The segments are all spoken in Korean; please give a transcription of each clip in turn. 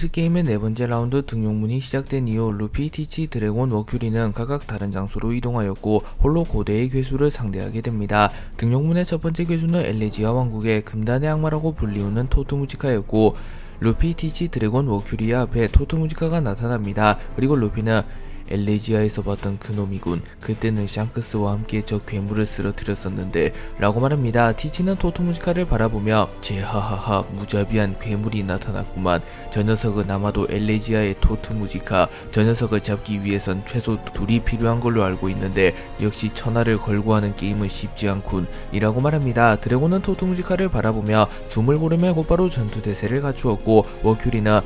원피스 게임의 네 번째 라운드 등용문이 시작된 이후 루피, 티치, 드래곤, 워큐리는 각각 다른 장소로 이동하였고 홀로 고대의 괴수를 상대하게 됩니다. 등용문의 첫 번째 괴수는 엘레지아 왕국의 금단의 악마라고 불리우는 토트무지카였고 루피, 티치, 드래곤, 워큐리 앞에 토트무지카가 나타납니다. 그리고 루피는 엘레지아에서 봤던 그놈이군. 그때는 샹크스와 함께 저 괴물을 쓰러뜨렸었는데 라고 말합니다. 티치는 토트무지카를 바라보며 제하하하 무자비한 괴물이 나타났구만. 저 녀석은 아마도 엘레지아의 토트무지카. 저 녀석을 잡기 위해선 최소 둘이 필요한 걸로 알고 있는데 역시 천하를 걸고 하는 게임은 쉽지 않군 이라고 말합니다. 드래곤은 토트무지카를 바라보며 숨을 고르며 곧바로 전투대세를 갖추었고 워큐리는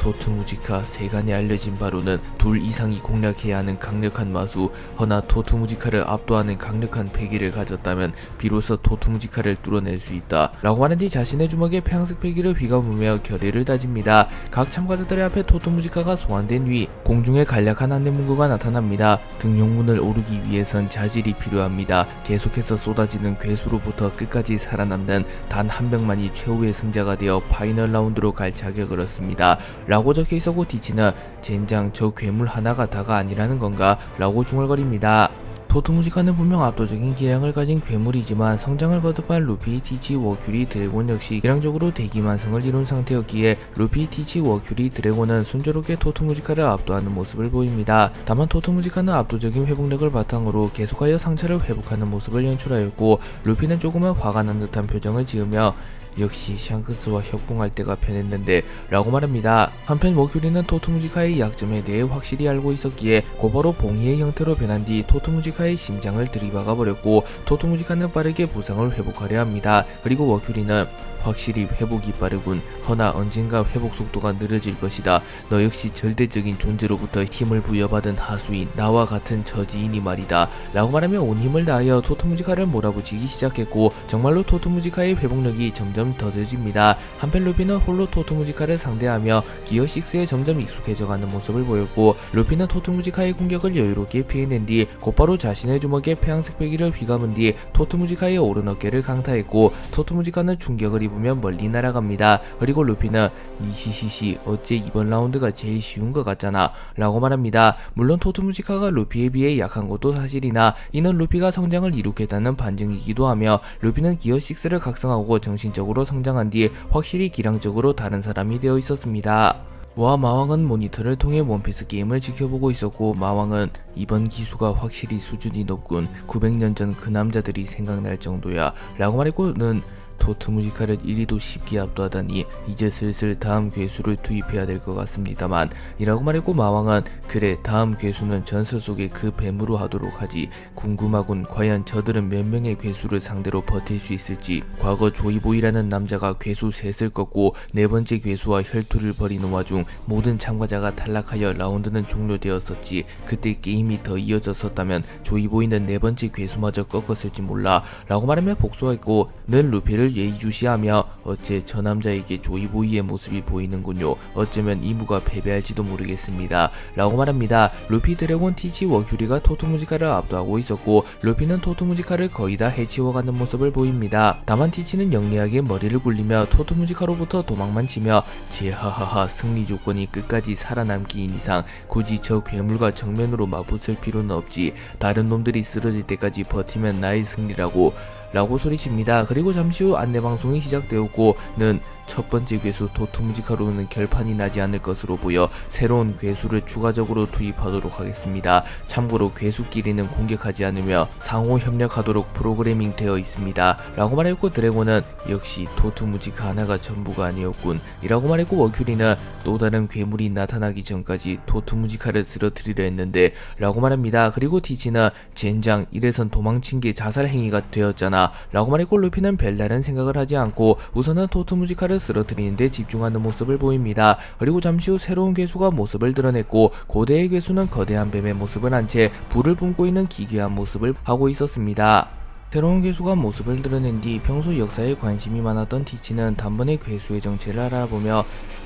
토트무지카 세간에 알려진 바로는 둘 이상이 공략해야 하는 강력한 마수, 허나 토트무지카를 압도하는 강력한 패기를 가졌다면 비로소 토트무지카를 뚫어낼 수 있다 라고 말한 뒤 자신의 주먹에 폐양색 패기를 휘감으며 결의를 다집니다. 각 참가자들의 앞에 토트무지카가 소환된 뒤 공중에 간략한 안내문구가 나타납니다. 등용문을 오르기 위해선 자질이 필요합니다. 계속해서 쏟아지는 괴수로부터 끝까지 살아남는 단 한 명만이 최후의 승자가 되어 파이널 라운드로 갈 자격을 얻습니다 라고 적혀있었고 티치는 젠장 저 괴물 하나가 다가 아니라는 건가? 라고 중얼거립니다. 토트무지카는 분명 압도적인 기량을 가진 괴물이지만 성장을 거듭한 루피, 티치, 워큐리, 드래곤 역시 기량적으로 대기만성을 이룬 상태였기에 루피, 티치, 워큐리, 드래곤은 순조롭게 토트무지카를 압도하는 모습을 보입니다. 다만 토트무지카는 압도적인 회복력을 바탕으로 계속하여 상처를 회복하는 모습을 연출하였고 루피는 조금은 화가 난 듯한 표정을 지으며 역시 샹크스와 협공할 때가 편했는데 라고 말합니다. 한편 워큐리는 토트무지카의 약점에 대해 확실히 알고 있었기에 곧바로 봉이의 형태로 변한 뒤 토트무지카의 심장을 들이박아 버렸고 토트무지카는 빠르게 부상을 회복하려 합니다. 그리고 워큐리는 확실히 회복이 빠르군. 허나 언젠가 회복 속도가 느려질 것이다. 너 역시 절대적인 존재로부터 힘을 부여받은 하수인 나와 같은 저지인이 말이다 라고 말하며 온 힘을 다하여 토트무지카를 몰아붙이기 시작했고 정말로 토트무지카의 회복력이 점점 더뎌집니다. 한편 루피는 홀로 토트무지카를 상대하며 기어 6에 점점 익숙해져가는 모습을 보였고 루피는 토트무지카의 공격을 여유롭게 피해낸 뒤 곧바로 자신의 주먹에 폐양색 패기를 휘감은 뒤 토트무지카의 오른 어깨를 강타했고 토트무지카는 충격을 입으면 멀리 날아갑니다. 그리고 루피는 니시시시 어째 이번 라운드가 제일 쉬운 것 같잖아 라고 말합니다. 물론 토트무지카가 루피에 비해 약한 것도 사실이나 이는 루피가 성장을 이룩했다는 반증이기도 하며 루피는 기어 6를 각성하고 정신적으로 성장한 뒤 확실히 기량적으로 다른 사람이 되어 있었습니다. 마왕은 모니터를 통해 원피스 게임을 지켜보고 있었고 마왕은 이번 기수가 확실히 수준이 높군. 900년 전 그 남자들이 생각날 정도야 라고 말했고는 토트무지카를 1위도 쉽게 압도하다니 이제 슬슬 다음 괴수를 투입해야 될 것 같습니다만 이라고 말했고 마왕은 그래 다음 괴수는 전설 속의 그 뱀으로 하도록 하지. 궁금하군. 과연 저들은 몇 명의 괴수를 상대로 버틸 수 있을지. 과거 조이보이라는 남자가 괴수 셋을 꺾고 네 번째 괴수와 혈투를 벌이는 와중 모든 참가자가 탈락하여 라운드는 종료되었었지. 그때 게임이 더 이어졌었다면 조이보이는 네 번째 괴수마저 꺾었을지 몰라 라고 말하며 복수했고 는 루피를 예의주시하며 어째 저 남자에게 조이보이의 모습이 보이는군요. 어쩌면 이무가 패배할지도 모르겠습니다 라고 말합니다. 루피, 드래곤, 티치, 워큐리가 토트무지카를 압도하고 있었고 루피는 토트무지카를 거의 다 해치워가는 모습을 보입니다. 다만 티치는 영리하게 머리를 굴리며 토트무지카로부터 도망만 치며 제하하하 승리 조건이 끝까지 살아남기인 이상 굳이 저 괴물과 정면으로 맞붙을 필요는 없지. 다른 놈들이 쓰러질 때까지 버티면 나의 승리라고 라고 소리칩니다. 그리고 잠시 후 안내방송이 시작되었고 는 첫 번째 괴수 토트무지카로는 결판이 나지 않을 것으로 보여 새로운 괴수를 추가적으로 투입하도록 하겠습니다. 참고로 괴수끼리는 공격하지 않으며 상호 협력하도록 프로그래밍 되어 있습니다 라고 말했고 드래곤은 역시 토트무지카 하나가 전부가 아니었군 이라고 말했고 워큐리는 또 다른 괴물이 나타나기 전까지 토트무지카를 쓰러뜨리려 했는데 라고 말합니다. 그리고 티치는 젠장 이래선 도망친 게 자살 행위가 되었잖아 라고 말했고 루피는 별다른 생각을 하지 않고 우선은 토트무지카를 쓰러뜨리는 데 집중하는 모습을 보입니다. 그리고 잠시 후 새로운 괴수가 모습을 드러냈고 고대의 괴수는 거대한 뱀의 모습을 한 채 불을 뿜고 있는 기괴한 모습을 하고 있었습니다. 새로운 괴수가 모습을 드러낸 뒤 평소 역사에 관심이 많았던 티치는 단번에 괴수의 정체를 알아보며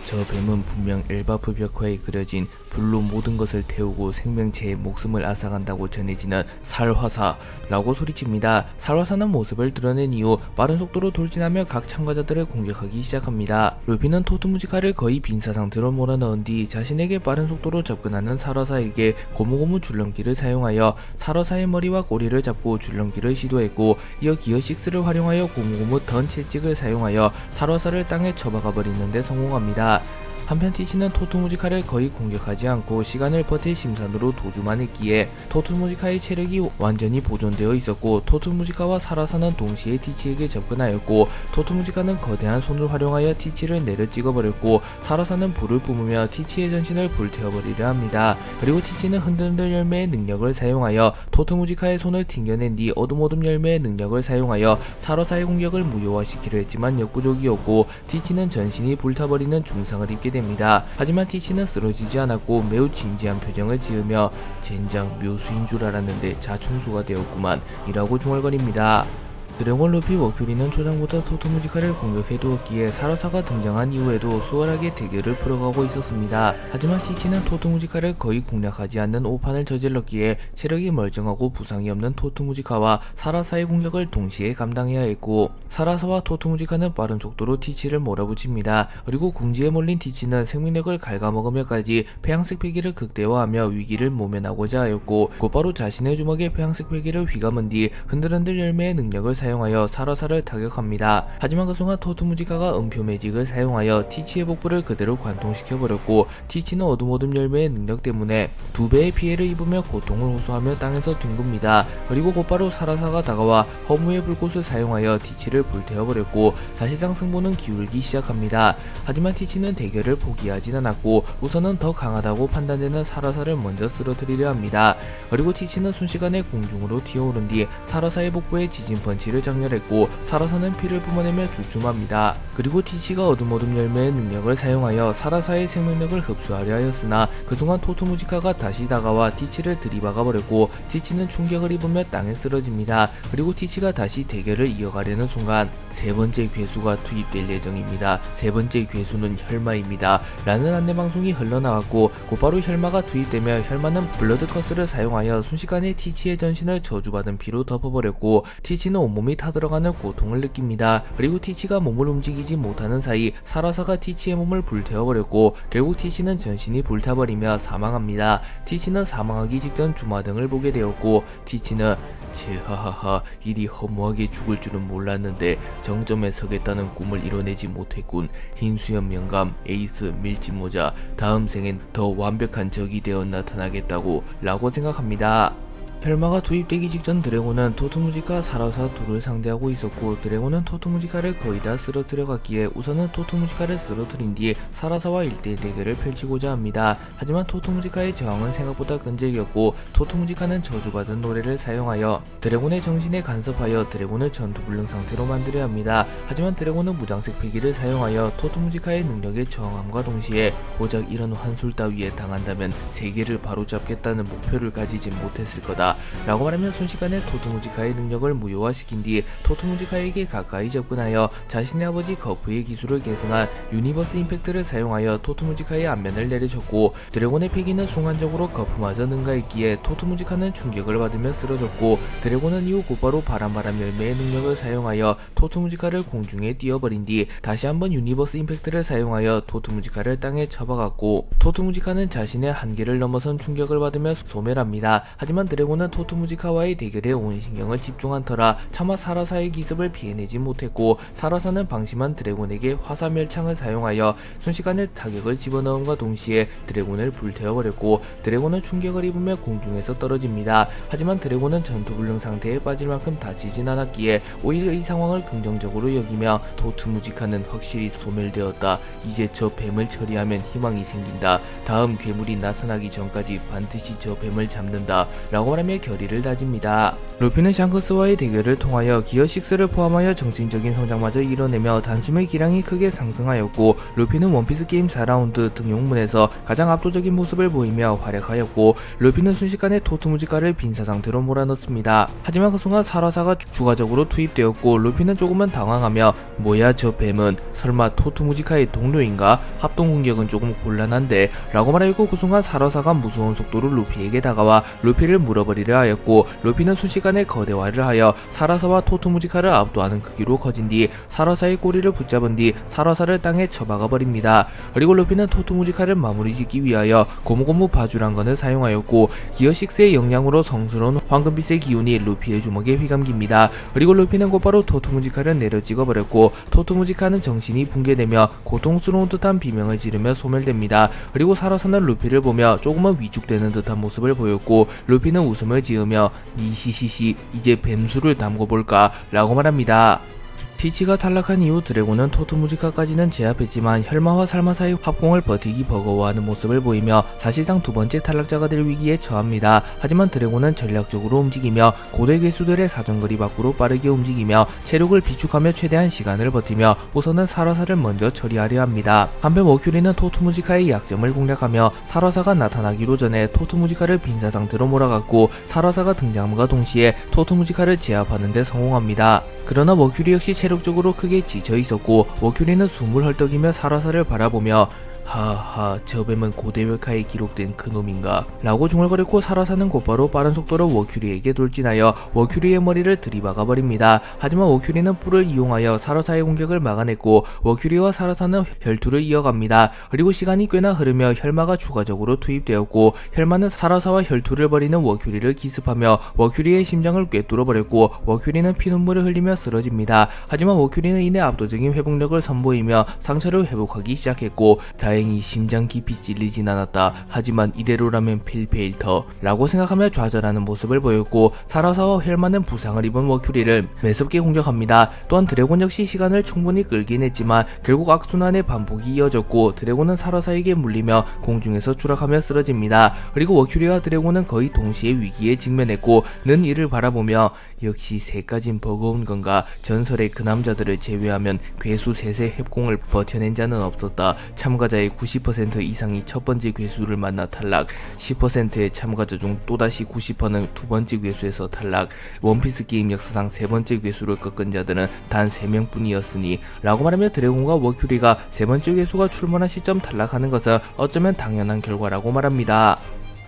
저 뱀은 분명 엘바프 벽화에 그려진 불로 모든 것을 태우고 생명체의 목숨을 앗아간다고 전해지는 살화사라고 소리칩니다. 살화사는 모습을 드러낸 이후 빠른 속도로 돌진하며 각 참가자들을 공격하기 시작합니다. 루피는 토트무지카를 거의 빈사 상태로 몰아넣은 뒤 자신에게 빠른 속도로 접근하는 살화사에게 고무고무 줄넘기를 사용하여 살화사의 머리와 꼬리를 잡고 줄넘기를 시도했고, 이어 기어6를 활용하여 고무고무 던 채찍을 사용하여 살화사를 땅에 쳐박아 버리는 데 성공합니다. 한편 티치는 토트무지카를 거의 공격하지 않고 시간을 버틸 심산으로 도주만 했기에 토트무지카의 체력이 완전히 보존되어 있었고, 토트무지카와 살아사는 동시에 티치에게 접근하였고, 토트무지카는 거대한 손을 활용하여 티치를 내려 찍어버렸고, 살아사는 불을 뿜으며 티치의 전신을 불태워버리려 합니다. 그리고 티치는 흔들흔들 열매의 능력을 사용하여 토트무지카의 손을 튕겨낸 뒤 어둠어둠 열매의 능력을 사용하여 살아사의 공격을 무효화시키려 했지만 역부족이었고, 티치는 전신이 불타버리는 중상을 입게 됩니다. 하지만 티치는 쓰러지지 않았고 매우 진지한 표정을 지으며 젠장 묘수인 줄 알았는데 자충수가 되었구만 이라고 중얼거립니다. 드래곤 루피 워큐리는 초장부터 토트무지카를 공격해두었기에 살아사가 등장한 이후에도 수월하게 대결을 풀어가고 있었습니다. 하지만 티치는 토트무지카를 거의 공략하지 않는 오판을 저질렀기에 체력이 멀쩡하고 부상이 없는 토트무지카와 살아사의 공격을 동시에 감당해야 했고, 살아사와 토트무지카는 빠른 속도로 티치를 몰아붙입니다. 그리고 궁지에 몰린 티치는 생명력을 갉아먹으며까지 폐양색 패기를 극대화하며 위기를 모면하고자 하였고, 곧바로 자신의 주먹에 폐양색 패기를 휘감은 뒤 흔들흔들 열매의 능력을 사용하여 살아사를 타격합니다. 하지만 그 순간 토트무지카가 음표 매직을 사용하여 티치의 복부를 그대로 관통시켜버렸고, 티치는 어둠어둠 열매의 능력 때문에 2배의 피해를 입으며 고통을 호소하며 땅에서 뒹굽니다. 그리고 곧바로 살아사가 다가와 허무의 불꽃을 사용하여 티치를 불태워버렸고, 사실상 승부는 기울기 시작합니다. 하지만 티치는 대결을 포기하진 않았고 우선은 더 강하다고 판단되는 살아사를 먼저 쓰러뜨리려 합니다. 그리고 티치는 순식간에 공중으로 튀어오른 뒤 살아사의 복부에 지진 펀치를 장렬했고, 살아사는 피를 뿜어내며 주춤합니다. 그리고 티치가 어둠어둠 열매의 능력을 사용하여 살아사의 생명력을 흡수하려 하였으나 그 순간 토트무지카가 다시 다가와 티치를 들이박아버렸고, 티치는 충격을 입으며 땅에 쓰러집니다. 그리고 티치가 다시 대결을 이어가려는 순간 세 번째 괴수가 투입될 예정입니다. 세 번째 괴수는 혈마입니다. 라는 안내방송이 흘러나왔고, 곧바로 혈마가 투입되며 혈마는 블러드 커스를 사용하여 순식간에 티치의 전신을 저주받은 피로 덮어버렸고, 티치는 온몸이 타들어가는 고통을 느낍니다. 그리고 티치가 몸을 움직이지 못하는 사이 살아사가 티치의 몸을 불태워버렸고, 결국 티치는 전신이 불타버리며 사망합니다. 티치는 사망하기 직전 주마등을 보게 되었고, 티치는 치하하하 이리 허무하게 죽을 줄은 몰랐는데 정점에 서겠다는 꿈을 이뤄내지 못했군. 흰수염 영감, 에이스, 밀짚모자, 다음 생엔 더 완벽한 적이 되어 나타나겠다고 라고 생각합니다. 혈마가 투입되기 직전 드래곤은 토트무지카, 살아사 둘을 상대하고 있었고, 드래곤은 토트무지카를 거의 다 쓰러뜨려갔기에 우선은 토트무지카를 쓰러뜨린 뒤 살아사와 1대1 대결을 펼치고자 합니다. 하지만 토트무지카의 저항은 생각보다 끈질겼고, 토트무지카는 저주받은 노래를 사용하여 드래곤의 정신에 간섭하여 드래곤을 전투불능 상태로 만들어야 합니다. 하지만 드래곤은 무장색 패기를 사용하여 토트무지카의 능력에 저항함과 동시에 고작 이런 환술 따위에 당한다면 세계를 바로잡겠다는 목표를 가지진 못했을 거다 라고 말하며 순식간에 토트무지카의 능력을 무효화시킨 뒤 토트무지카에게 가까이 접근하여 자신의 아버지 거프의 기술을 계승한 유니버스 임팩트를 사용하여 토트무지카의 안면을 내리쳤고, 드래곤의 패기는 순간적으로 거프마저 능가했기에 토트무지카는 충격을 받으며 쓰러졌고, 드래곤은 이후 곧바로 바람바람 열매의 능력을 사용하여 토트무지카를 공중에 띄워버린 뒤 다시 한번 유니버스 임팩트를 사용하여 토트무지카를 땅에 쳐박았고, 토트무지카는 자신의 한계를 넘어선 충격을 받으며 소멸합니다. 하지만 드래곤은 토트무지카와의 대결에 온 신경을 집중한 터라 차마 살아사의 기습을 피해내지 못했고, 살아사는 방심한 드래곤에게 화사멸창을 사용하여 순식간에 타격을 집어넣음과 동시에 드래곤을 불태워버렸고, 드래곤은 충격을 입으며 공중에서 떨어집니다. 하지만 드래곤은 전투불능 상태에 빠질 만큼 다치진 않았기에 오히려 이 상황을 긍정적으로 여기며 토트무지카는 확실히 소멸되었다. 이제 저 뱀을 처리하면 희망이 생긴다. 다음 괴물이 나타나기 전까지 반드시 저 뱀을 잡는다 라고 말하며 만나며 결의를 다집니다. 루피는 샹크스와의 대결을 통하여 기어 6를 포함하여 정신적인 성장마저 이뤄내며 단숨에 기량이 크게 상승하였고, 루피는 원피스 게임 4라운드 등용문에서 가장 압도적인 모습을 보이며 활약하였고, 루피는 순식간에 토트무지카를 빈사 상태로 몰아넣습니다. 하지만 그 순간 사라사가 추가적으로 투입되었고, 루피는 조금은 당황하며 뭐야 저 뱀은 설마 토트무지카의 동료인가? 합동공격은 조금 곤란한데 라고 말하였고, 그 순간 사라사가 무서운 속도로 루피에게 다가와 루피를 물어버리려 하였고, 루피는 순식간에 거대화를 하여 사라사와 토트무지카를 압도하는 크기로 커진 뒤 사라사의 꼬리를 붙잡은 뒤 사라사를 땅에 처박아 버립니다. 그리고 루피는 토트무지카를 마무리 짓기 위하여 고무고무 바주란건을 사용하였고, 기어 6의 영향으로 성스러운 황금빛의 기운이 루피의 주먹에 휘감깁니다. 그리고 루피는 곧바로 토트무지카를 내려 찍어버렸고, 토트무지카는 정신이 붕괴되며 고통스러운 듯한 비명을 지르며 소멸됩니다. 그리고 사라사는 루피를 보며 조금은 위축되는 듯한 모습을 보였고, 루피는 웃음을 지으며 니시시시 이제 뱀수를 담궈볼까 라고 말합니다. 티치가 탈락한 이후 드래곤은 토트무지카까지는 제압했지만 혈마와 살마사의 합공을 버티기 버거워하는 모습을 보이며 사실상 두 번째 탈락자가 될 위기에 처합니다. 하지만 드래곤은 전략적으로 움직이며 고대 괴수들의 사정거리 밖으로 빠르게 움직이며 체력을 비축하며 최대한 시간을 버티며 우선은 사라사를 먼저 처리하려 합니다. 한편 워큐리는 토트무지카의 약점을 공략하며 사라사가 나타나기로 전에 토트무지카를 빈사 상태로 몰아갔고, 사라사가 등장함과 동시에 토트무지카를 제압하는 데 성공합니다. 그러나 워큐리 역시 체력적으로 크게 지쳐 있었고, 워큐리는 숨을 헐떡이며 사라사를 바라보며 하하 저 뱀은 고대회카에 기록된 그놈인가 라고 중얼거렸고, 사라사는 곧바로 빠른 속도로 워큐리에게 돌진하여 워큐리의 머리를 들이박아 버립니다. 하지만 워큐리는 뿔을 이용하여 사라사의 공격을 막아냈고, 워큐리와 사라사는 혈투를 이어갑니다. 그리고 시간이 꽤나 흐르며 혈마가 추가적으로 투입되었고, 혈마는 사라사와 혈투를 벌이는 워큐리를 기습하며 워큐리의 심장을 꿰뚫어 버렸고, 워큐리는 피눈물을 흘리며 쓰러집니다. 하지만 워큐리는 이내 압도적인 회복력을 선보이며 상처를 회복하기 시작했고, 다행히 심장 깊이 찔리진 않았다. 하지만 이대로라면 필패일 터 라고 생각하며 좌절하는 모습을 보였고, 사라사와 헬마는 부상을 입은 워큐리를 매섭게 공격합니다. 또한 드래곤 역시 시간을 충분히 끌긴 했지만 결국 악순환의 반복이 이어졌고, 드래곤은 사라사에게 물리며 공중에서 추락하며 쓰러집니다. 그리고 워큐리와 드래곤은 거의 동시에 위기에 직면했고, 는 이를 바라보며 역시 새까진 버거운 건가. 전설의 그 남자들을 제외하면 괴수 셋의 협공을 버텨낸 자는 없었다. 참가자의 90% 이상이 첫 번째 괴수를 만나 탈락, 10%의 참가자 중 또다시 90%는 두 번째 괴수에서 탈락, 원피스 게임 역사상 세 번째 괴수를 꺾은 자들은 단 3명뿐이었으니 라고 말하며 드래곤과 워큐리가 세 번째 괴수가 출몰한 시점 탈락하는 것은 어쩌면 당연한 결과라고 말합니다.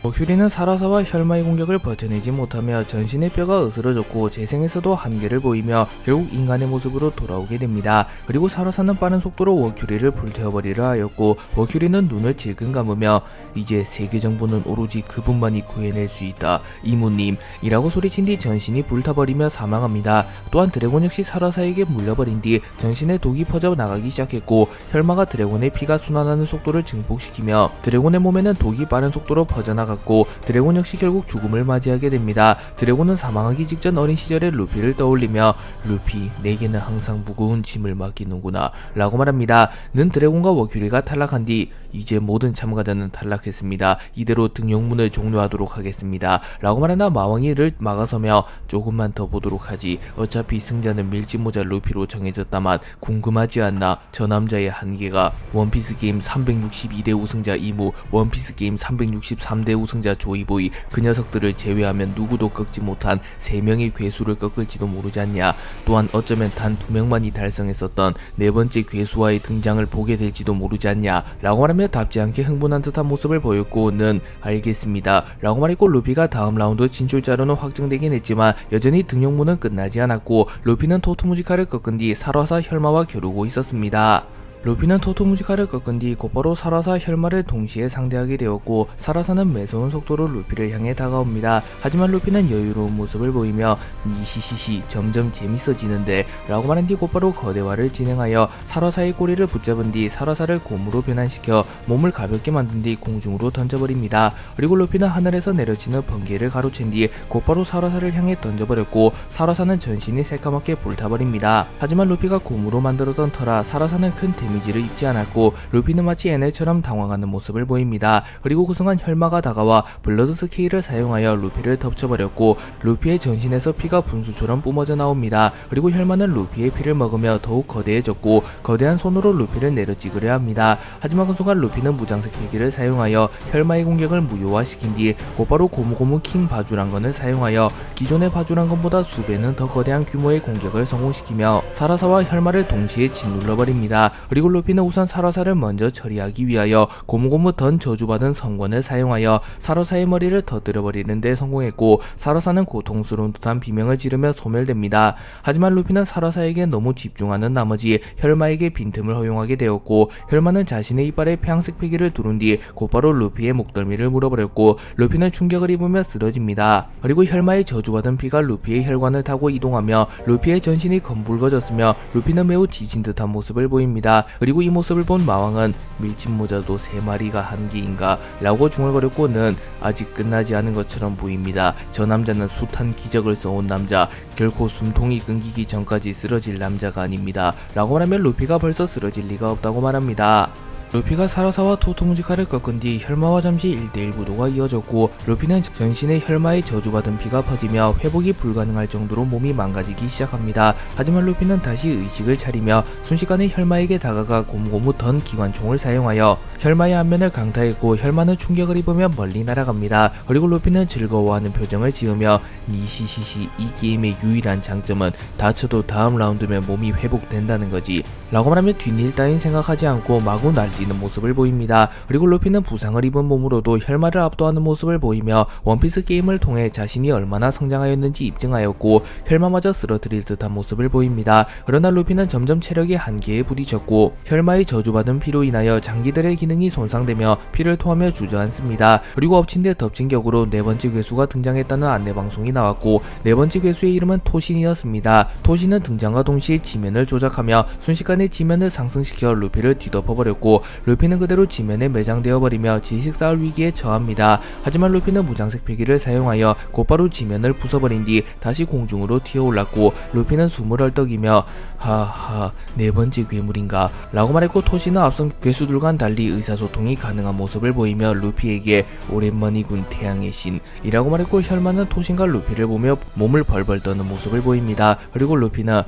워큐리는 사라사와 혈마의 공격을 버텨내지 못하며 전신의 뼈가 으스러졌고 재생에서도 한계를 보이며 결국 인간의 모습으로 돌아오게 됩니다. 그리고 사라사는 빠른 속도로 워큐리를 불태워버리려 하였고, 워큐리는 눈을 질끈 감으며 이제 세계 정부는 오로지 그분만이 구해낼 수 있다 이모님 이라고 소리친 뒤 전신이 불타버리며 사망합니다. 또한 드래곤 역시 사라사에게 물려버린 뒤 전신에 독이 퍼져 나가기 시작했고, 혈마가 드래곤의 피가 순환하는 속도를 증폭시키며 드래곤의 몸에는 독이 빠른 속도로 퍼져나가 고, 드래곤 역시 결국 죽음을 맞이하게 됩니다. 드래곤은 사망하기 직전 어린 시절의 루피를 떠올리며 루피 내게는 항상 무거운 짐을 맡기는구나 라고 말합니다. 는 드래곤과 워큐리가 탈락한 뒤 이제 모든 참가자는 탈락했습니다. 이대로 등용문을 종료하도록 하겠습니다 라고 말하나 마왕이 이를 막아서며 조금만 더 보도록 하지. 어차피 승자는 밀짚모자 루피로 정해졌다만 궁금하지 않나. 저 남자의 한계가 원피스 게임 362대 우승자 이무, 원피스 게임 363대 우승자 조이보이, 그 녀석들을 제외하면 누구도 꺾지 못한 3명의 괴수를 꺾을지도 모르지 않냐. 또한 어쩌면 단 2명만이 달성했었던 네 번째 괴수와의 등장을 보게 될지도 모르지 않냐 라고 말하며 답지 않게 흥분한 듯한 모습을 보였고, 는 알겠습니다 라고 말했고, 루피가 다음 라운드 진출자로는 확정되긴 했지만 여전히 등용문은 끝나지 않았고, 루피는 토트무지카를 꺾은 뒤 사라사 혈마와 겨루고 있었습니다. 루피는 토토무지카를 꺾은 뒤 곧바로 사라사 혈마를 동시에 상대하게 되었고, 사라사는 매서운 속도로 루피를 향해 다가옵니다. 하지만 루피는 여유로운 모습을 보이며 니시시시 점점 재밌어지는데 라고 말한 뒤 곧바로 거대화를 진행하여 사라사의 꼬리를 붙잡은 뒤 사라사를 곰으로 변환시켜 몸을 가볍게 만든 뒤 공중으로 던져버립니다. 그리고 루피는 하늘에서 내려치는 번개를 가로챈 뒤 곧바로 사라사를 향해 던져버렸고, 사라사는 전신이 새까맣게 불타버립니다. 하지만 루피가 곰으로 만들었던 터라 사라사는 큰 데미지를 입지 않았고 루피는 마치 얘네처럼 당황하는 모습을 보입니다. 그리고 그 순간 혈마가 다가와 블러드 스케일을 사용하여 루피를 덮쳐버렸고 루피의 전신에서 피가 분수처럼 뿜어져 나옵니다. 그리고 혈마는 루피의 피를 먹으며 더욱 거대해졌고 거대한 손으로 루피를 내려찍으려 합니다. 하지만 그 순간 루피는 무장색 필기를 사용하여 혈마의 공격을 무효화시킨 뒤 곧바로 고무고무 킹 바주란건을 사용하여 기존의 바주란건보다 수배는 더 거대한 규모의 공격을 성공시키며 사라사와 혈마를 동시에 짓눌러버립니다. 그리고 루피는 우선 사라사를 먼저 처리하기 위하여 고무고무 던 저주받은 성권을 사용하여 사라사의 머리를 터뜨려버리는 데 성공했고 사라사는 고통스러운 듯한 비명을 지르며 소멸됩니다. 하지만 루피는 사라사에게 너무 집중하는 나머지 혈마에게 빈틈을 허용하게 되었고 혈마는 자신의 이빨에 폐양색 패기를 두른 뒤 곧바로 루피의 목덜미를 물어버렸고 루피는 충격을 입으며 쓰러집니다. 그리고 혈마의 저주받은 피가 루피의 혈관을 타고 이동하며 루피의 전신이 검붉어졌으며 루피는 매우 지친 듯한 모습을 보입니다. 그리고 이 모습을 본 마왕은 밀짚모자도 3마리가 한계인가 라고 중얼거렸고는 아직 끝나지 않은 것처럼 보입니다. 저 남자는 숱한 기적을 써온 남자, 결코 숨통이 끊기기 전까지 쓰러질 남자가 아닙니다 라고 말하며 루피가 벌써 쓰러질 리가 없다고 말합니다. 루피가 사라사와 토토무지카를 꺾은 뒤 혈마와 잠시 1대1 구도가 이어졌고 루피는 전신에 혈마의 저주받은 피가 퍼지며 회복이 불가능할 정도로 몸이 망가지기 시작합니다. 하지만 루피는 다시 의식을 차리며 순식간에 혈마에게 다가가 고무고무 던 기관총을 사용하여 혈마의 안면을 강타했고 혈마는 충격을 입으며 멀리 날아갑니다. 그리고 루피는 즐거워하는 표정을 지으며 니시시시 이 게임의 유일한 장점은 다쳐도 다음 라운드면 몸이 회복된다는 거지 라고 말하며 뒷일 따윈 생각하지 않고 마구 날뛰는 모습을 보입니다. 그리고 루피는 부상을 입은 몸으로도 혈마를 압도하는 모습을 보이며 원피스 게임을 통해 자신이 얼마나 성장하였는지 입증하였고 혈마마저 쓰러뜨릴 듯한 모습을 보입니다. 그러나 루피는 점점 체력의 한계에 부딪혔고 혈마의 저주받은 피로 인하여 장기들의 기능이 손상되며 피를 토하며 주저앉습니다. 그리고 엎친 데 덮친 격으로 4번째 괴수가 등장했다는 안내방송이 나왔고 4번째 괴수의 이름은 토신이었습니다. 토신은 등장과 동시에 지면을 조작하며 순식간에 지면을 상승시켜 루피를 뒤덮어버렸고 루피는 그대로 지면에 매장되어 버리며 지식 쌓을 위기에 처합니다. 하지만 루피는 무장색 필기를 사용하여 곧바로 지면을 부숴버린 뒤 다시 공중으로 튀어올랐고 루피는 숨을 헐떡이며 하하 4번째 괴물인가 라고 말했고 토시는 앞선 괴수들과는 달리 의사소통이 가능한 모습을 보이며 루피에게 오랜만이군 태양의 신 이라고 말했고 혈마는 토신과 루피를 보며 몸을 벌벌 떠는 모습을 보입니다. 그리고 루피는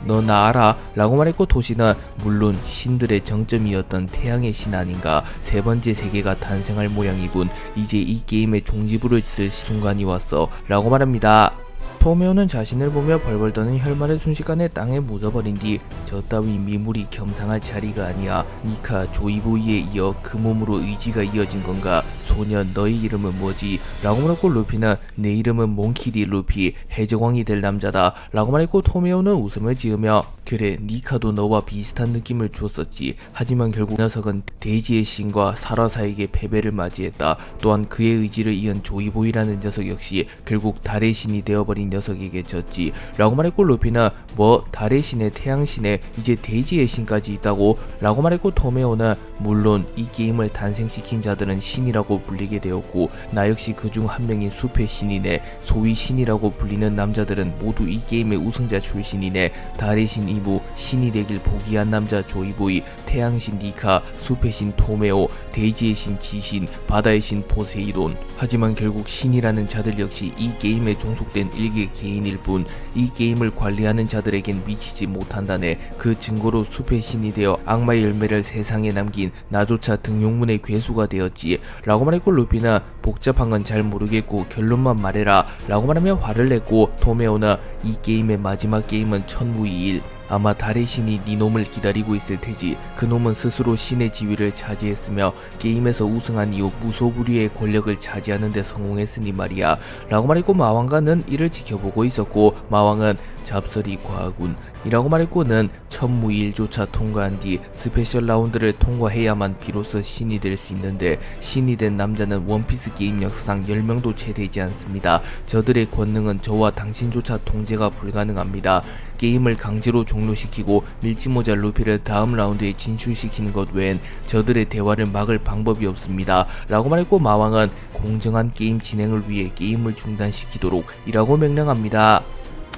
너 나 알아? 라고 말했고 토시는 물론 신들의 정점이었던 태양의 신 아닌가 3번째 세계가 탄생할 모양이군 이제 이 게임의 종지부를 쓸 순간이 왔어 라고 말합니다. 토메오는 자신을 보며 벌벌 떠는 혈마를 순식간에 땅에 묻어버린 뒤 저 따위 미물이 겸상할 자리가 아니야. 니카 조이보이에 이어 그 몸으로 의지가 이어진 건가? 소년 너의 이름은 뭐지? 라고 말했고 루피는 내 이름은 몽키디 루피 해적왕이 될 남자다 라고 말했고 토메오는 웃음을 지으며 그래 니카도 너와 비슷한 느낌을 줬었지. 하지만 결국 녀석은 대지의 신과 사라사에게 패배를 맞이했다. 또한 그의 의지를 이은 조이보이라는 녀석 역시 결국 달의 신이 되어버린 녀석에게 졌지 라고 말했고 루피는 뭐 달의 신에 태양신에 이제 대지의 신까지 있다고? 라고 말했고 토메오는 물론 이 게임을 탄생시킨 자들은 신이라고 불리게 되었고 나 역시 그중 한 명인 숲의 신이네. 소위 신이라고 불리는 남자들은 모두 이 게임의 우승자 출신이네. 달의 신 이무, 신이 되길 포기한 남자 조이보이, 태양신 니카, 숲의 신 토메오, 대지의 신 지신, 바다의 신 포세이돈. 하지만 결국 신이라는 자들 역시 이 게임에 종속된 일개 개인일 뿐 이 게임을 관리하는 자들에겐 미치지 못한다네. 그 증거로 숲의 신이 되어 악마의 열매를 세상에 남긴 나조차 등용문의 괴수가 되었지 라고 말했고 루피는 복잡한 건 잘 모르겠고 결론만 말해라 라고 말하며 화를 냈고 토메오는 이 게임의 마지막 게임은 천무이일 아마 달의 신이 네 놈을 기다리고 있을 테지. 그 놈은 스스로 신의 지위를 차지했으며 게임에서 우승한 이후 무소불위의 권력을 차지하는 데 성공했으니 말이야 라고 말했고 마왕과는 이를 지켜보고 있었고 마왕은 잡설이 과하군 이라고 말했고는 천무일조차 통과한 뒤 스페셜 라운드를 통과해야만 비로소 신이 될 수 있는데 신이 된 남자는 원피스 게임 역사상 10명도 채 되지 않습니다. 저들의 권능은 저와 당신조차 통제가 불가능합니다. 게임을 강제로 종료시키고 밀짚모자 루피를 다음 라운드에 진출시키는 것 외엔 저들의 대화를 막을 방법이 없습니다 라고 말했고 마왕은 공정한 게임 진행을 위해 게임을 중단시키도록 이라고 명령합니다.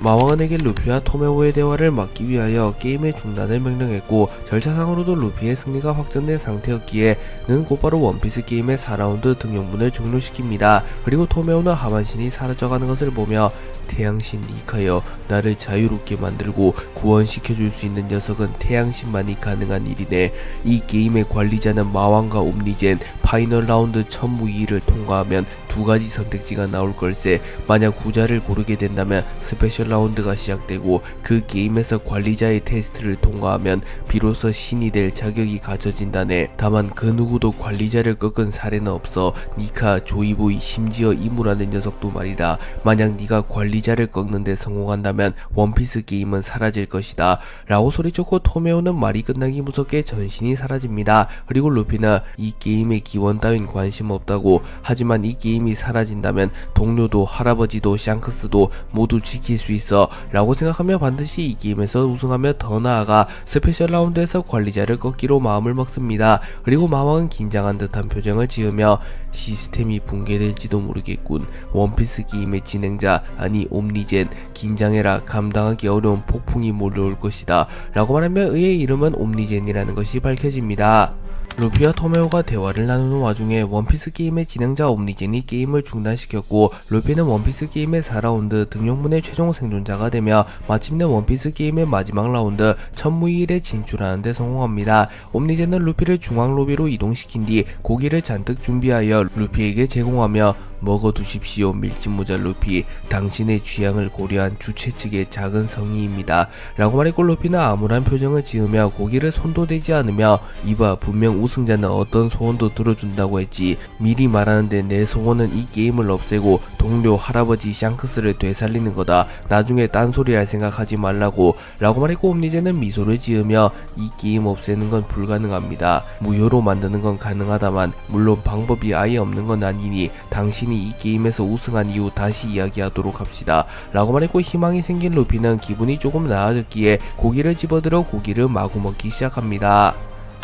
마왕은에게 루피와 토메오의 대화를 막기 위하여 게임의 중단을 명령했고 절차상으로도 루피의 승리가 확정된 상태였기에 는 곧바로 원피스 게임의 4라운드 등용문을 종료시킵니다. 그리고 토메오는 하반신이 사라져가는 것을 보며 태양신 니카여, 나를 자유롭게 만들고 구원시켜줄 수 있는 녀석은 태양신만이 가능한 일이네. 이 게임의 관리자는 마왕과 옴니젠. 파이널 라운드 천무이를 통과하면 두 가지 선택지가 나올 걸세. 만약 후자를 고르게 된다면 스페셜 라운드가 시작되고 그 게임에서 관리자의 테스트를 통과하면 비로소 신이 될 자격이 갖춰진다네. 다만 그 누구도 관리자를 꺾은 사례는 없어. 니카, 조이보이, 심지어 이무라는 녀석도 말이다. 만약 네가 관리자를 꺾는데 성공한다면 원피스 게임은 사라질 것이다 라고 소리쳤고, 토메오는 말이 끝나기 무섭게 전신이 사라집니다. 그리고 루피는 이 게임의 기원 따윈 관심 없다고, 하지만 이 게임이 사라진다면 동료도 할아버지도 샹크스도 모두 지킬 수 있어 라고 생각하며 반드시 이 게임에서 우승하며 더 나아가 스페셜 라운드에서 관리자를 꺾기로 마음을 먹습니다. 그리고 마왕은 긴장한 듯한 표정을 지으며 시스템이 붕괴될지도 모르겠군. 원피스 게임의 진행자, 아니 옴니젠, 긴장해라. 감당하기 어려운 폭풍이 몰려올 것이다 라고 말하며 그의 이름은 옴니젠이라는 것이 밝혀집니다. 루피와 토메오가 대화를 나누는 와중에 원피스 게임의 진행자 옴니젠이 게임을 중단시켰고, 루피는 원피스 게임의 4라운드 등용문의 최종 생존자가 되며 마침내 원피스 게임의 마지막 라운드 천무이일에 진출하는 데 성공합니다. 옴니젠은 루피를 중앙 로비로 이동시킨 뒤 고기를 잔뜩 준비하여 루피에게 제공하며 먹어두십시오 밀짚모자 루피, 당신의 취향을 고려한 주최 측의 작은 성의입니다 라고 말했고, 루피는 암울한 표정을 지으며 고기를 손도 대지 않으며 이봐, 분명 우승자는 어떤 소원도 들어준다고 했지. 미리 말하는데 내 소원은 이 게임을 없애고 동료 할아버지 샹크스를 되살리는 거다. 나중에 딴소리 할 생각하지 말라고 라고 말했고, 옴니젠은 미소를 지으며 이 게임 없애는 건 불가능합니다. 무효로 만드는 건 가능하다만 물론 방법이 아예 없는 건 아니니 당신이 이 게임에서 우승한 이후 다시 이야기하도록 합시다 라고 말했고, 희망이 생긴 루피는 기분이 조금 나아졌기에 고기를 집어들어 고기를 마구 먹기 시작합니다.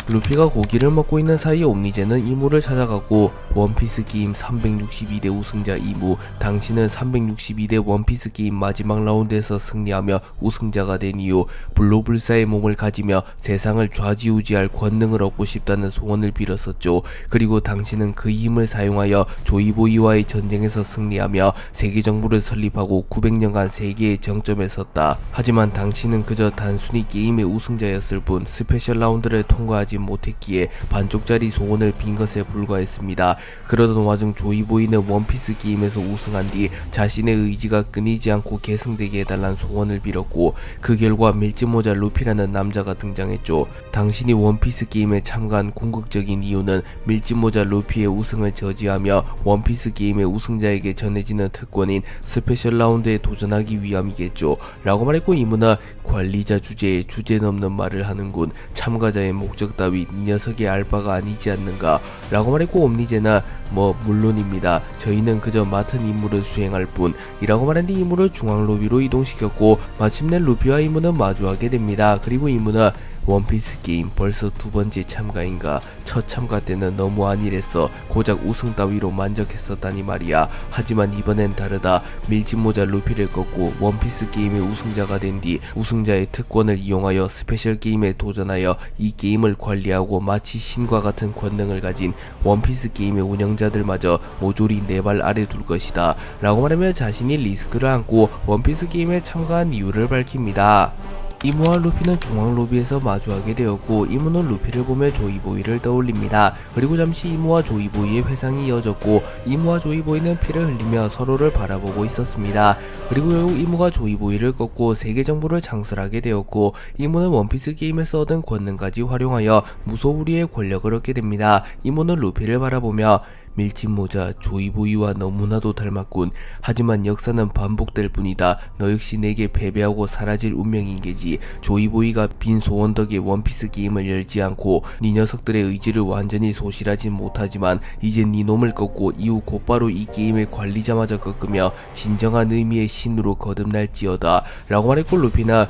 루피가 고기를 먹고 있는 사이 옴니젠은 이무를 찾아가고 원피스 게임 362대 우승자 이무, 당신은 362대 원피스 게임 마지막 라운드에서 승리하며 우승자가 된 이후 블로불사의 몸을 가지며 세상을 좌지우지할 권능을 얻고 싶다는 소원을 빌었었죠. 그리고 당신은 그 힘을 사용하여 조이보이와의 전쟁에서 승리하며 세계정부를 설립하고 900년간 세계의 정점에 섰다. 하지만 당신은 그저 단순히 게임의 우승자였을 뿐 스페셜 라운드를 통과하지 못했기에 반쪽짜리 소원을 빈 것에 불과했습니다. 그러던 와중 조이보이는 원피스 게임에서 우승한 뒤 자신의 의지가 끊이지 않고 계승되게 해달란 소원을 빌었고, 그 결과 밀짚모자 루피라는 남자가 등장했죠. 당신이 원피스 게임에 참가한 궁극적인 이유는 밀짚모자 루피의 우승을 저지하며 원피스 게임의 우승자에게 전해지는 특권인 스페셜 라운드에 도전하기 위함이겠죠 라고 말했고, 이무는 관리자 주제에 주제넘는 말을 하는군. 참가자의 목적 따위 이 녀석의 알 바가 아니지 않는가 라고 말했고, 옴니젠은 물론입니다. 저희는 그저 맡은 임무를 수행할 뿐 이라고 말한 뒤 이무를 중앙 로비로 이동시켰고, 마침내 루피와 이무는 마주하게 됩니다. 그리고 이무는 원피스 게임 벌써 두 번째 참가인가? 첫 참가 때는 너무 안일했어. 고작 우승 따위로 만족했었다니 말이야. 하지만 이번엔 다르다. 밀짚모자 루피를 꺾고 원피스 게임의 우승자가 된 뒤 우승자의 특권을 이용하여 스페셜 게임에 도전하여 이 게임을 관리하고 마치 신과 같은 권능을 가진 원피스 게임의 운영자들마저 모조리 내 발 아래 둘 것이다 라고 말하며 자신이 리스크를 안고 원피스 게임에 참가한 이유를 밝힙니다. 이무와 루피는 중앙 로비에서 마주하게 되었고, 이무는 루피를 보며 조이보이를 떠올립니다. 그리고 잠시 이무와 조이보이의 회상이 이어졌고, 이무와 조이보이는 피를 흘리며 서로를 바라보고 있었습니다. 그리고 결국 이무가 조이보이를 꺾고 세계 정부를 창설하게 되었고, 이무는 원피스 게임에서 얻은 권능까지 활용하여 무소불위의 권력을 얻게 됩니다. 이무는 루피를 바라보며 밀짚모자, 조이보이와 너무나도 닮았군. 하지만 역사는 반복될 뿐이다. 너 역시 내게 패배하고 사라질 운명인 게지. 조이보이가 빈 소원 덕에 원피스 게임을 열지 않고 네 녀석들의 의지를 완전히 소실하진 못하지만 이제 네 놈을 꺾고 이후 곧바로 이 게임의 관리자마저 꺾으며 진정한 의미의 신으로 거듭날지어다 라고 말했고, 루피는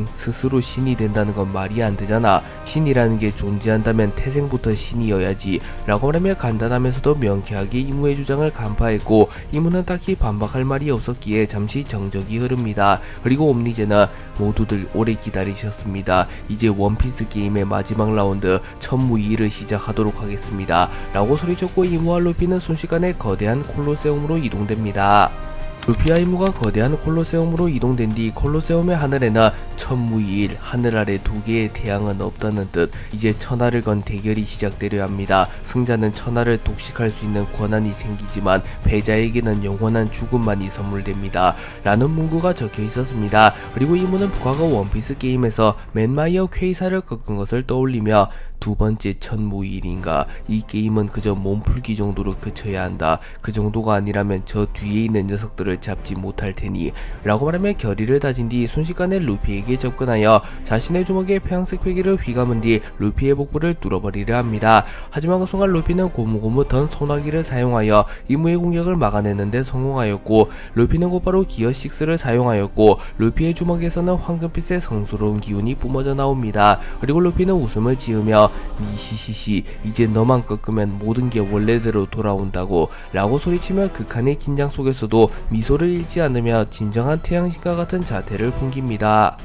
스스로 신이 된다는 건 말이 안 되잖아. 신이라는 게 존재한다면 태생부터 신이어야지 라고 말하며 간단하면서도 명쾌하게 이무의 주장을 간파했고, 이무는 딱히 반박할 말이 없었기에 잠시 정적이 흐릅니다. 그리고 옴니제는 모두들 오래 기다리셨습니다. 이제 원피스 게임의 마지막 라운드 천무이를 시작하도록 하겠습니다 라고 소리쳤고, 이무와 루피는 순식간에 거대한 콜로세움으로 이동됩니다. 루피와 이무가 거대한 콜로세움으로 이동된 뒤 콜로세움의 하늘에는 천무이일, 하늘 아래 두 개의 태양은 없다는 뜻, 이제 천하를 건 대결이 시작되려 합니다. 승자는 천하를 독식할 수 있는 권한이 생기지만 패자에게는 영원한 죽음만이 선물됩니다 라는 문구가 적혀 있었습니다. 그리고 이무는 과거 원피스 게임에서 맨마이어 퀘이사를 꺾은 것을 떠올리며 두 번째 천무일인가, 이 게임은 그저 몸풀기 정도로 그쳐야 한다. 그 정도가 아니라면 저 뒤에 있는 녀석들을 잡지 못할 테니 라고 말하며 결의를 다진 뒤 순식간에 루피에게 접근하여 자신의 주먹에 폐양색 패기를 휘감은 뒤 루피의 복부를 뚫어버리려 합니다. 하지만 그 순간 루피는 고무고무 던 소나기를 사용하여 이무의 공격을 막아내는데 성공하였고, 루피는 곧바로 기어 6를 사용하였고, 루피의 주먹에서는 황금빛의 성스러운 기운이 뿜어져 나옵니다. 그리고 루피는 웃음을 지으며 니시시시, 이제 너만 꺾으면 모든 게 원래대로 돌아온다고 라고 소리치며 극한의 긴장 속에서도 미소를 잃지 않으며 진정한 태양신과 같은 자태를 풍깁니다.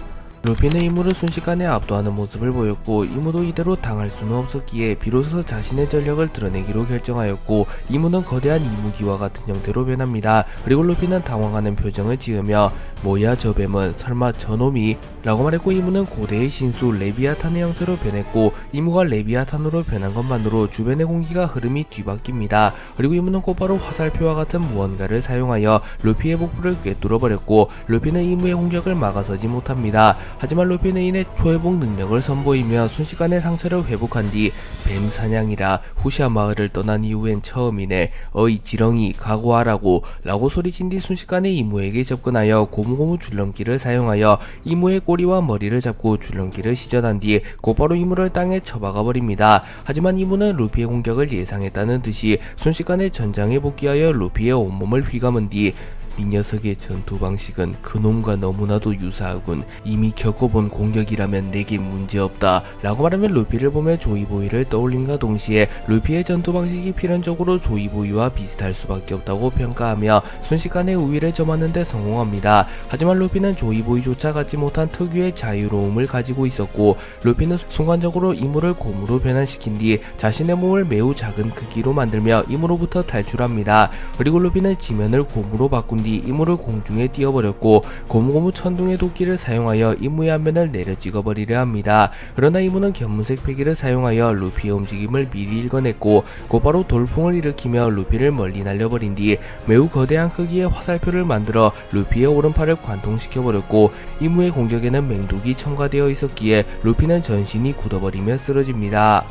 루피는 이무를 순식간에 압도하는 모습을 보였고, 이무도 이대로 당할 수는 없었기에 비로소 자신의 전력을 드러내기로 결정하였고, 이무는 거대한 이무기와 같은 형태로 변합니다. 그리고 루피는 당황하는 표정을 지으며 뭐야 저 뱀은 설마 저놈이? 라고 말했고, 이무는 고대의 신수 레비아탄의 형태로 변했고, 이무가 레비아탄으로 변한 것만으로 주변의 공기가 흐름이 뒤바뀝니다. 그리고 이무는 곧바로 화살표와 같은 무언가를 사용하여 루피의 복부를 꿰뚫어버렸고, 루피는 이무의 공격을 막아서지 못합니다. 하지만 루피는 이내 초회복 능력을 선보이며 순식간에 상처를 회복한 뒤 뱀 사냥이라 후시아 마을을 떠난 이후엔 처음이네. 어이 지렁이 각오하라고 라고 소리친 뒤 순식간에 이무에게 접근하여 고무고무 줄넘기를 사용하여 이무의 꼬리와 머리를 잡고 줄넘기를 시전한 뒤 곧바로 이무를 땅에 쳐박아 버립니다. 하지만 이무는 루피의 공격을 예상했다는 듯이 순식간에 전장에 복귀하여 루피의 온몸을 휘감은 뒤 이 녀석의 전투 방식은 그놈과 너무나도 유사하군. 이미 겪어본 공격이라면 내게 문제없다 라고 말하며 루피를 보며 조이보이를 떠올림과 동시에 루피의 전투 방식이 필연적으로 조이보이와 비슷할 수밖에 없다고 평가하며 순식간에 우위를 점하는데 성공합니다. 하지만 루피는 조이보이조차 갖지 못한 특유의 자유로움을 가지고 있었고, 루피는 순간적으로 이무를 곰으로 변환시킨 뒤 자신의 몸을 매우 작은 크기로 만들며 이무로부터 탈출합니다. 그리고 루피는 지면을 곰으로 바꾼 뒤 이무를 공중에 띄워버렸고, 고무고무 천둥의 도끼를 사용하여 이무의 안면을 내려 찍어버리려 합니다. 그러나 이무는 견문색 패기를 사용하여 루피의 움직임을 미리 읽어냈고, 곧바로 돌풍을 일으키며 루피를 멀리 날려버린 뒤 매우 거대한 크기의 화살표를 만들어 루피의 오른팔을 관통시켜버렸고, 이무의 공격에는 맹독이 첨가되어 있었기에 루피는 전신이 굳어버리며 쓰러집니다.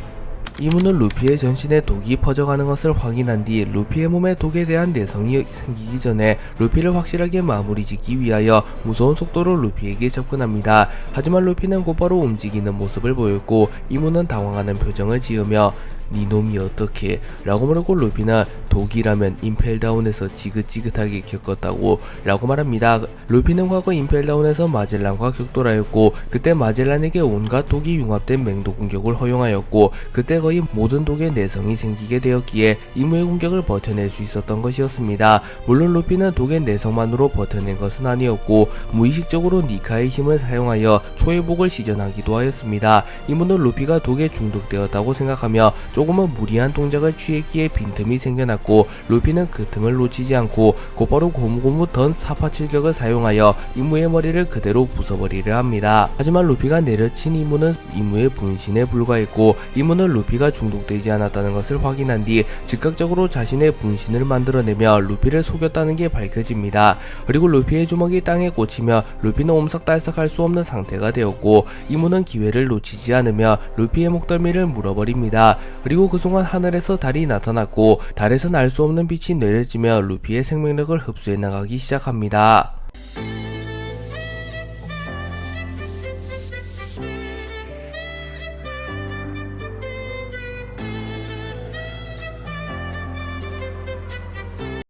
이무는 루피의 전신에 독이 퍼져가는 것을 확인한 뒤 루피의 몸에 독에 대한 내성이 생기기 전에 루피를 확실하게 마무리 짓기 위하여 무서운 속도로 루피에게 접근합니다. 하지만 루피는 곧바로 움직이는 모습을 보였고, 이무는 당황하는 표정을 지으며 네 놈이 어떻게? 라고 물었고, 루피는 독이라면 임펠다운에서 지긋지긋하게 겪었다고 라고 말합니다. 루피는 과거 임펠다운에서 마젤란과 격돌하였고, 그때 마젤란에게 온갖 독이 융합된 맹독 공격을 허용하였고, 그때 거의 모든 독에 내성이 생기게 되었기에 이무의 공격을 버텨낼 수 있었던 것이었습니다. 물론 루피는 독의 내성만으로 버텨낸 것은 아니었고, 무의식적으로 니카의 힘을 사용하여 초회복을 시전하기도 하였습니다. 이무는 루피가 독에 중독되었다고 생각하며 조금은 무리한 동작을 취했기에 빈틈이 생겨났고, 루피는 그 틈을 놓치지 않고 곧바로 고무고무 던 사파칠격을 사용하여 이무의 머리를 그대로 부숴버리려 합니다. 하지만 루피가 내려친 이무는 이무의 분신에 불과했고, 이무는 루피가 중독되지 않았다는 것을 확인한 뒤 즉각적으로 자신의 분신을 만들어내며 루피를 속였다는 게 밝혀집니다. 그리고 루피의 주먹이 땅에 꽂히며 루피는 옴삭달싹 할 수 없는 상태가 되었고, 이무는 기회를 놓치지 않으며 루피의 목덜미를 물어버립니다. 그리고 그 순간 하늘에서 달이 나타났고, 달에선 알 수 없는 빛이 내려지며 루피의 생명력을 흡수해 나가기 시작합니다.